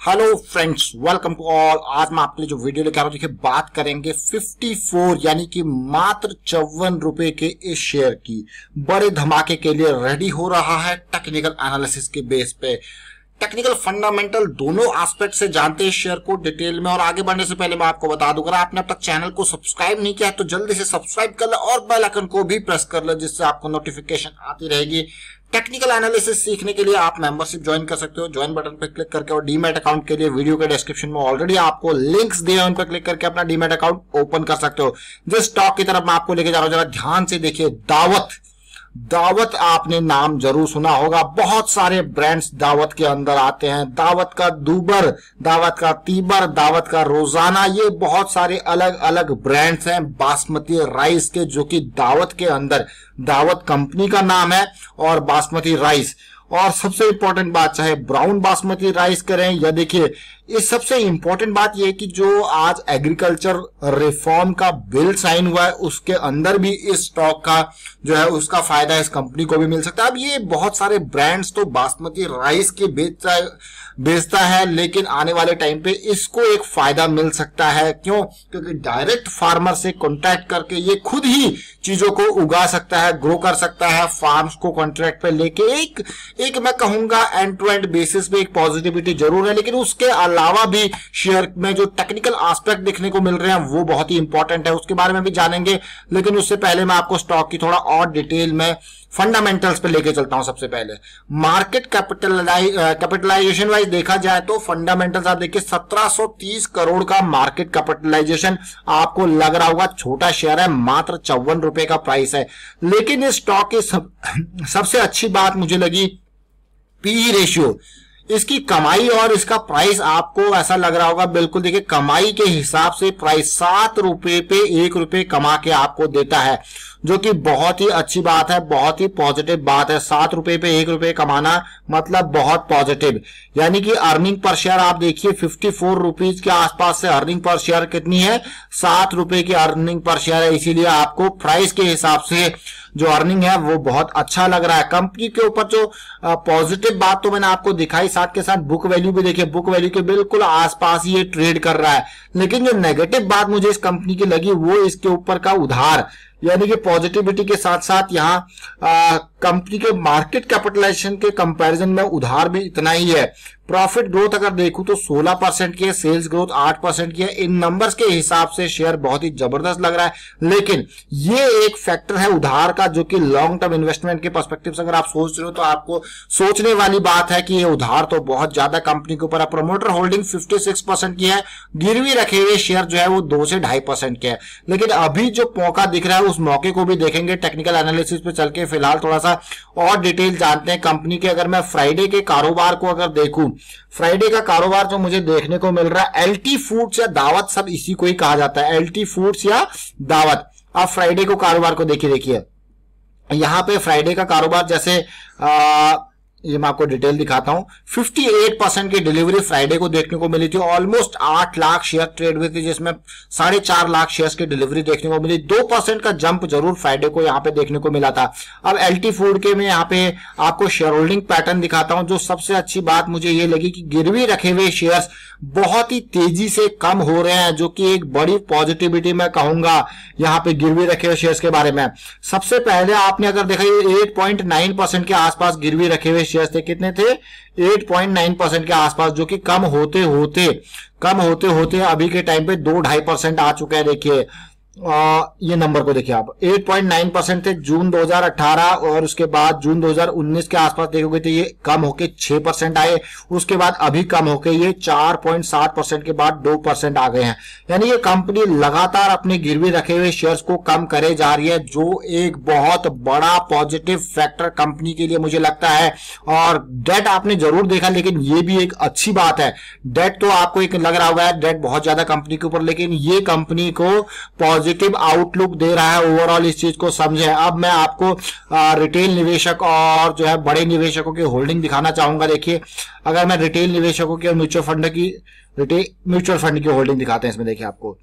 Hello friends, welcome to all. आज मैं आपके लिए जो वीडियो लेकर आ रहा हूं, देखिए बात करेंगे 54 यानी कि मात्र 54 रुपए के इस शेयर की बड़े धमाके के लिए रेडी हो रहा है टेक्निकल एनालिसिस के बेस पे। टेक्निकल फंडामेंटल दोनों एस्पेक्ट से जानते हैं शेयर को डिटेल में। और आगे बढ़ने से पहले मैं आपको बता दूं, अगर आपने अब तक चैनल को सब्सक्राइब नहीं किया है तो जल्दी से सब्सक्राइब कर ले और बेल आइकन को भी प्रेस कर ले, जिससे आपको नोटिफिकेशन आती रहेगी। टेक्निकल एनालिसिस सीखने के लिए आप मेंबरशिप ज्वाइन कर सकते हो। ज्वाइन बटन पर क्लिक करके, और डीमैट अकाउंट के लिए वीडियो के डिस्क्रिप्शन में ऑलरेडी आपको लिंक्स दिए हैं, उन पर क्लिक करके अपना डीमैट अकाउंट ओपन कर सकते हो। जिस स्टॉक की तरफ मैं आपको लेके जा रहा हूं, जरा ध्यान से देखिए। दावत आपने नाम जरूर सुना होगा। बहुत सारे ब्रांड्स दावत के अंदर आते हैं। दावत का दूबर, दावत का तीबर, दावत का रोजाना, ये बहुत सारे अलग अलग ब्रांड्स हैं बासमती राइस के, जो कि दावत के अंदर दावत कंपनी का नाम है और बासमती राइस। और सबसे इंपॉर्टेंट बात, चाहे ब्राउन बासमती राइस करें या देखिए, इस सबसे इंपॉर्टेंट बात यह है कि जो आज एग्रीकल्चर रिफॉर्म का बिल साइन हुआ है, उसके अंदर भी इस स्टॉक का जो है उसका फायदा इस कंपनी को भी मिल सकता है। अब ये बहुत सारे ब्रांड्स तो बासमती राइस के बेचता है, लेकिन आने वाले टाइम पे इसको एक फायदा मिल सकता है। क्यों? क्योंकि डायरेक्ट फार्मर से कॉन्ट्रैक्ट करके ये खुद ही चीजों को उगा सकता है, ग्रो कर सकता है। फार्म्स को कॉन्ट्रैक्ट पे लेके एक मैं कहूंगा एंड टू एंड बेसिस पे एक पॉजिटिविटी जरूर है, लेकिन उसके अलावा भी शेयर में जो टेक्निकल एस्पेक्ट देखने को मिल रहे हैं वो बहुत ही इंपॉर्टेंट है, उसके बारे में भी जानेंगे। लेकिन उससे पहले मैं आपको स्टॉक की थोड़ा और डिटेल में फंडामेंटल्स पे लेके चलता हूं। सबसे पहले मार्केट कैपिटलाइजेशन वाइज देखा जाए तो फंडामेंटल्स आप देखिए, 1730 करोड़ का मार्केट कैपिटलाइजेशन। आपको लग रहा होगा छोटा शेयर है, मात्र 54 रुपए का प्राइस है। लेकिन इस स्टॉक की सबसे अच्छी बात मुझे लगी पीई रेशियो, इसकी कमाई और इसका प्राइस। आपको ऐसा लग रहा होगा, बिल्कुल देखिए, कमाई के हिसाब से प्राइस 7 रुपए पे 1 रुपए कमा के आपको देता है, जो कि बहुत ही अच्छी बात है, बहुत ही पॉजिटिव बात है। 7 रुपए पे 1 रुपए कमाना मतलब बहुत पॉजिटिव। यानी कि अर्निंग पर शेयर आप देखिए 54 रुपीज के आसपास से अर्निंग पर शेयर कितनी है, 7 रुपए की अर्निंग पर शेयर है। इसीलिए आपको प्राइस के हिसाब से जो अर्निंग है वो बहुत अच्छा लग रहा है। कंपनी के ऊपर जो पॉजिटिव बात तो मैंने आपको दिखाई, साथ के साथ बुक वैल्यू भी देखिए, बुक वैल्यू के बिल्कुल आसपास ही ये ट्रेड कर रहा है। लेकिन जो नेगेटिव बात मुझे इस कंपनी की लगी वो इसके ऊपर का उधार, यानी कि पॉजिटिविटी के साथ साथ यहाँ कंपनी के मार्केट कैपिटलाइजेशन के कंपैरिजन में उधार भी इतना ही है। प्रॉफिट ग्रोथ अगर देखूं तो 16% की है, सेल्स ग्रोथ 8% की है। इन नंबर्स के हिसाब से शेयर बहुत ही जबरदस्त लग रहा है। लेकिन ये एक फैक्टर है उधार का, जो कि लॉन्ग टर्म इन्वेस्टमेंट के पर्सपेक्टिव से अगर आप सोच रहे हो तो आपको सोचने वाली बात है कि ये उधार तो बहुत ज्यादा कंपनी के ऊपर है। प्रमोटर होल्डिंग 56% की है, गिरवी रखे हुए शेयर जो है वो 2 से 2.5% के है। लेकिन अभी जो मौका दिख रहा है उस मौके को भी देखेंगे टेक्निकल एनालिसिस पे चल के। फिलहाल थोड़ा सा और डिटेल जानते हैं कंपनी के। अगर मैं फ्राइडे के कारोबार को अगर देखूं, फ्राइडे का कारोबार जो मुझे देखने को मिल रहा है, एलटी फूड्स या दावत, सब इसी को ही कहा जाता है, एलटी फूड्स या दावत। आप फ्राइडे को कारोबार को देखिए यहां पे फ्राइडे का कारोबार जैसे ये मैं आपको डिटेल दिखाता हूं। 58% की डिलीवरी फ्राइडे को देखने को मिली थी। ऑलमोस्ट 8 लाख शेयर ट्रेड हुए थे, जिसमें 4.5 लाख शेयर्स की डिलीवरी देखने को मिली। 2% का जंप जरूर फ्राइडे को यहां पे देखने को मिला था। अब एलटी फूड के में यहां पे आपको शेयर होल्डिंग पैटर्न दिखाता हूं। जो सबसे अच्छी बात मुझे ये लगी कि गिरवी रखे हुए शेयर्स बहुत ही तेजी से कम हो रहे हैं, जो कि एक बड़ी पॉजिटिविटी मैं कहूंगा यहां पे गिरवी रखे हुए शेयर्स के बारे में। सबसे पहले आपने अगर देखा, 8.9% के आसपास गिरवी रखे हुए शेयर्स थे। कितने थे? 8.9% के आसपास, जो कि कम होते होते अभी के टाइम पे 2-2.5% आ चुके हैं। देखिए ये नंबर को देखिए आप, 8.9% थे जून 2018, और उसके बाद जून 2019 के आसपास देखोगे तो ये कम होके 6% आए। उसके बाद अभी कम होके ये 4.7% के बाद 2% आ गए हैं। यानी ये कंपनी लगातार अपने गिरवी रखे हुए शेयर्स को कम करे जा रही है, जो एक बहुत बड़ा पॉजिटिव फैक्टर कंपनी के लिए मुझे लगता है। और डेट आपने जरूर देखा, लेकिन ये भी एक अच्छी बात है। डेट तो आपको एक लग रहा होगा डेट बहुत ज्यादा कंपनी के ऊपर, लेकिन ये कंपनी को पॉजिटिव आउटलुक दे रहा है। ओवरऑल इस चीज को समझे। अब मैं आपको रिटेल निवेशक और जो है बड़े निवेशकों की होल्डिंग दिखाना चाहूंगा। देखिए, अगर मैं रिटेल निवेशकों की और म्यूचुअल फंड की होल्डिंग दिखाते हैं, इसमें देखिए आपको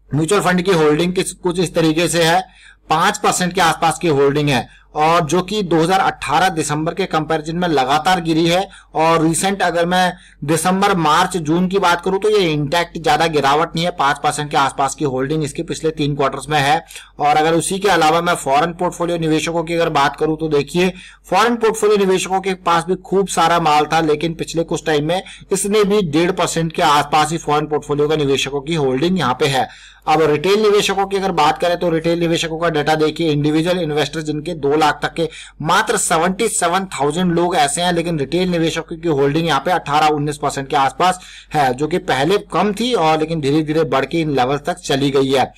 म्यूचुअल फंड की होल्डिंग कुछ इस तरीके से है। 5% के आसपास की होल्डिंग है और जो कि 2018 दिसंबर के कंपैरिजन में लगातार गिरी है। और रिसेंट अगर मैं दिसंबर, मार्च, जून की बात करूं तो ये इंटैक्ट, ज्यादा गिरावट नहीं है, 5% के आसपास की होल्डिंग इसके पिछले 3 क्वार्टर्स में है। और अगर उसी के अलावा मैं फॉरेन पोर्टफोलियो निवेशकों की अगर बात करूं तो देखिए, फॉरेन पोर्टफोलियो निवेशकों के पास भी खूब सारा माल था, लेकिन पिछले कुछ टाइम में इसने भी 1.5% के आसपास ही फॉरेन पोर्टफोलियो का निवेशकों की होल्डिंग यहाँ पे है। अब रिटेल निवेशकों की अगर बात करें तो रिटेल निवेशकों का डाटा देखिए, इंडिविजुअल इन्वेस्टर जिनके 2 लाख तक के मात्र 77,000 लोग ऐसे हैं, लेकिन रिटेल निवेशकों की होल्डिंग यहाँ पे 18-19% के आसपास है, जो कि पहले कम थी और लेकिन धीरे धीरे बढ़ के इन लेवल तक चली गई है।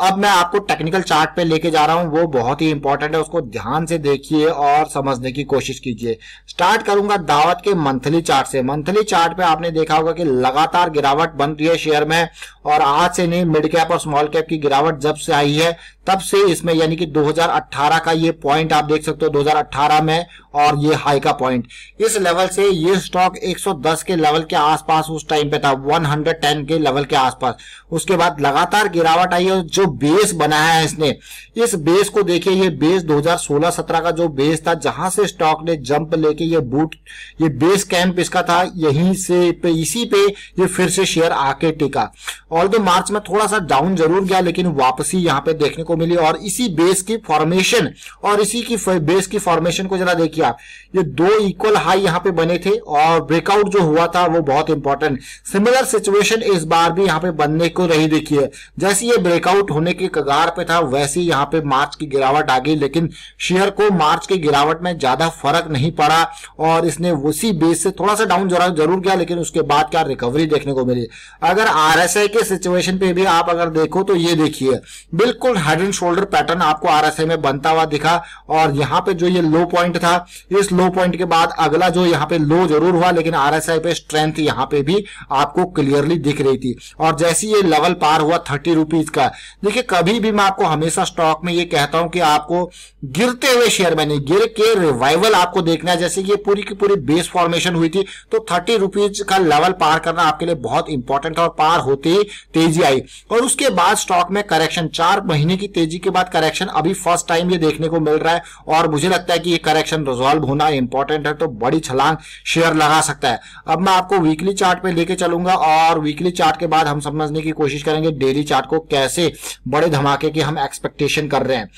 अब मैं आपको टेक्निकल चार्ट पे लेके जा रहा हूं, वो बहुत ही इंपॉर्टेंट है, उसको ध्यान से देखिए और समझने की कोशिश कीजिए। स्टार्ट करूंगा दावत के मंथली चार्ट से। मंथली चार्ट पे आपने देखा होगा कि लगातार गिरावट बन रही है शेयर में, और आज से नहीं, मिड कैप और स्मॉल कैप की गिरावट जब से आई है तब से इसमें, यानी कि 2018 का ये पॉइंट आप देख सकते हो 2018 में, और ये हाई का पॉइंट, इस लेवल से ये स्टॉक 110 के लेवल के आसपास उस टाइम पे था, 110 के लेवल के आसपास। उसके बाद लगातार गिरावट आई है। जो बेस बनाया है इसने, इस बेस को देखिए, ये बेस 2016-17 का जो बेस था, जहां से स्टॉक ने जंप लेके ये बेस कैंप इसका था, यहीं से इसी पे ये फिर से शेयर आके टिका। ऑल्दो मार्च में थोड़ा सा डाउन जरूर गया, लेकिन वापसी यहाँ पे देखने को मिली। और इसी बेस की फॉर्मेशन, और इसी की बेस की फॉर्मेशन को जरा देखिए आप, ये 2 इक्वल हाई यहाँ पे बने थे, और ब्रेकआउट जो हुआ था वो बहुत इंपॉर्टेंट। सिमिलर सिचुएशन इस बार भी यहाँ पे बनने को रही। देखिए, जैसे ये ब्रेकआउट होने के कगार पे था, वैसे ही यहाँ पे मार्च की गिरावट आ गई, लेकिन शेयर को मार्च की गिरावट में ज्यादा फर्क नहीं पड़ा, और इसने उसी बेस से थोड़ा सा डाउन जरूर गया, लेकिन उसके बाद क्या रिकवरी देखने को मिली। अगर आरएसआई के सिचुएशन पे भी आप अगर देखो तो ये देखिए, बिल्कुल हेड एंड शोल्डर पैटर्न आपको आरएसआई में बनता हुआ दिखा। और यहाँ पे जो ये लो पॉइंट था, इस लो पॉइंट के बाद अगला जो यहाँ पे लो जरूर हुआ, लेकिन आरएसआई पे स्ट्रेंथ यहाँ पे भी आपको क्लियरली दिख रही थी। और जैसे ये लेवल पार हुआ 30 रुपीज का, देखिए कभी भी मैं आपको हमेशा स्टॉक में ये कहता हूं कि आपको गिरते हुए शेयर में नहीं, गिर के रिवाइवल आपको देखना है। जैसे ये पूरी की पूरी बेस फॉर्मेशन हुई थी, तो 30 रुपीज का लेवल पार करना आपके लिए बहुत इंपॉर्टेंट था, और पार होते ही तेजी आई। और उसके बाद स्टॉक में करेक्शन, 4 महीने की तेजी के बाद करेक्शन अभी फर्स्ट टाइम ये देखने को मिल रहा है, और मुझे लगता है कि ये करेक्शन रिजॉल्व होना इंपॉर्टेंट है, तो बड़ी छलांग शेयर लगा सकता है। अब मैं आपको वीकली चार्ट पे लेके चलूंगा, और वीकली चार्ट के बाद हम समझने की कोशिश करेंगे डेली चार्ट को कैसे बड़े धमाके की हम एक्सपेक्टेशन कर रहे हैं।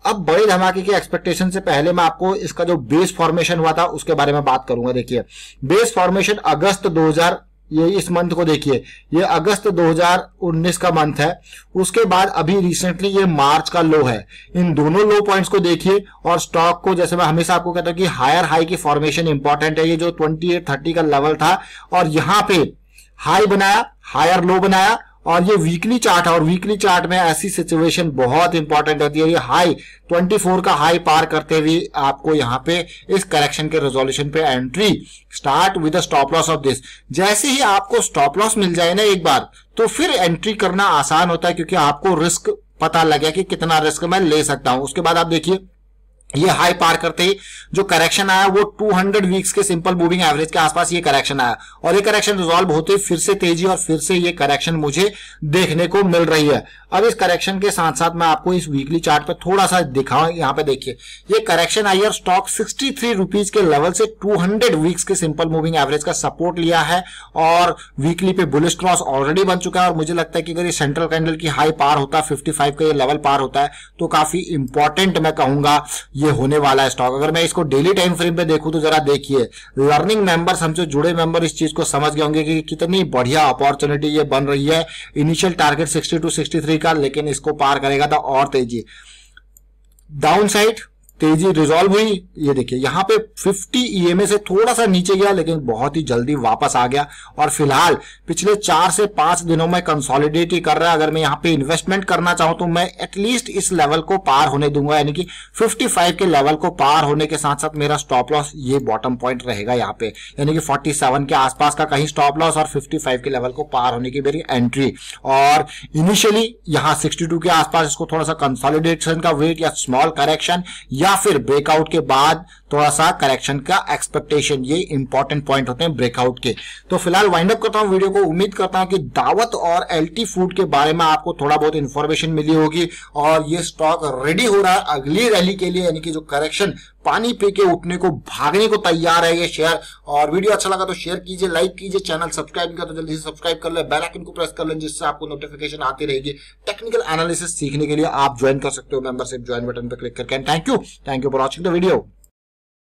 अब बड़े धमाके की एक्सपेक्टेशन से पहले मैं आपको इसका जो बेस फॉर्मेशन हुआ था उसके बारे में बात करूंगा। देखिए, बेस फॉर्मेशन अगस्त 2000, ये इस मंथ को देखिए, ये अगस्त 2019 का मंथ है। उसके बाद अभी रिसेंटली ये मार्च का लो है। इन दोनों लो पॉइंट्स को देखिए, और स्टॉक को, जैसे मैं हमेशा आपको कहता हूं कि हायर हाई की फॉर्मेशन इंपॉर्टेंट है। ये जो 2830 का लेवल था, और यहां पे हाई बनाया, हायर लो बनाया, और ये वीकली चार्ट है, और वीकली चार्ट में ऐसी सिचुएशन बहुत इंपॉर्टेंट होती है। ये हाई 24 का हाई पार करते हुए आपको यहाँ पे इस करेक्शन के रेजोल्यूशन पे entry, start with stop loss of this. जैसे ही आपको स्टॉप लॉस मिल जाए ना एक बार, तो फिर एंट्री करना आसान होता है, क्योंकि आपको रिस्क पता लग गया कि कितना रिस्क मैं ले सकता हूं। उसके बाद आप देखिए, ये हाई पार करते ही जो करेक्शन आया वो 200 वीक्स के सिंपल मूविंग एवरेज के आसपास ये करेक्शन आया, और ये करेक्शन रिजॉल्व होते फिर से तेजी, और फिर से ये करेक्शन मुझे देखने को मिल रही है। अब इस करेक्शन के साथ साथ मैं आपको इस वीकली चार्ट पे थोड़ा सा दिखाऊं। यहाँ पे देखिए, ये करेक्शन आई और स्टॉक 63 रुपीज के लेवल से 200 वीक्स के सिंपल मूविंग एवरेज का सपोर्ट लिया है, और वीकली पे बुलिश क्रॉस ऑलरेडी बन चुका है। और मुझे लगता है कि अगर ये सेंट्रल कैंडल की हाई पार होता है, 55 का ये लेवल पार होता है, तो काफी इंपॉर्टेंट मैं कहूंगा ये होने वाला है स्टॉक। अगर मैं इसको डेली टाइम फ्रेम पे देखूं तो जरा देखिए, लर्निंग मेंबर्स, हमसे जुड़े मेंबर इस चीज को समझ गए होंगे कि कितनी बढ़िया अपॉर्चुनिटी ये बन रही है। इनिशियल टारगेट 62 63 का, लेकिन इसको पार करेगा तो और तेजी, डाउन साइड तेजी रिजॉल्व हुई। ये देखिए, यहाँ पे 50 ईएमए से थोड़ा सा नीचे गया, लेकिन बहुत ही जल्दी वापस आ गया, और फिलहाल पिछले 4 से 5 दिनों में कंसोलिडेट ही कर रहा है। अगर मैं यहाँ पे इन्वेस्टमेंट करना चाहूं तो मैं एटलीस्ट इस लेवल को पार होने दूंगा, यानी कि 55 के लेवल को पार होने के साथ साथ मेरा स्टॉप लॉस ये बॉटम पॉइंट रहेगा यहाँ पे, यानी कि 47 के आसपास का कहीं स्टॉप लॉस, और 55 के लेवल को पार होने की मेरी एंट्री। और इनिशियली यहाँ 62 के आसपास इसको थोड़ा सा कंसोलिडेशन का वेट या स्मॉल करेक्शन, या या फिर ब्रेकआउट के बाद थोड़ा सा करेक्शन का एक्सपेक्टेशन। ये इंपॉर्टेंट पॉइंट होते हैं ब्रेकआउट के। तो फिलहाल वाइंड अप करता हूं वीडियो को। उम्मीद करता हूं कि दावत और एलटी फूड के बारे में आपको थोड़ा बहुत इंफॉर्मेशन मिली होगी और ये स्टॉक रेडी हो रहा है अगली रैली के लिए, यानी कि जो करेक्शन पानी पी के उठने को भागने को तैयार है ये शेयर। और वीडियो अच्छा लगा तो शेयर कीजिए, लाइक कीजिए, चैनल सब्सक्राइब नहीं करते जल्दी से सब्सक्राइब कर ले, बेल आइकन को प्रेस कर लें जिससे आपको नोटिफिकेशन आती रहेगी। टेक्निकल एनालिसिस सीखने के लिए आप ज्वाइन कर सकते हो मेंबरशिप ज्वाइन बटन पर क्लिक करके। Thank you for watching the video.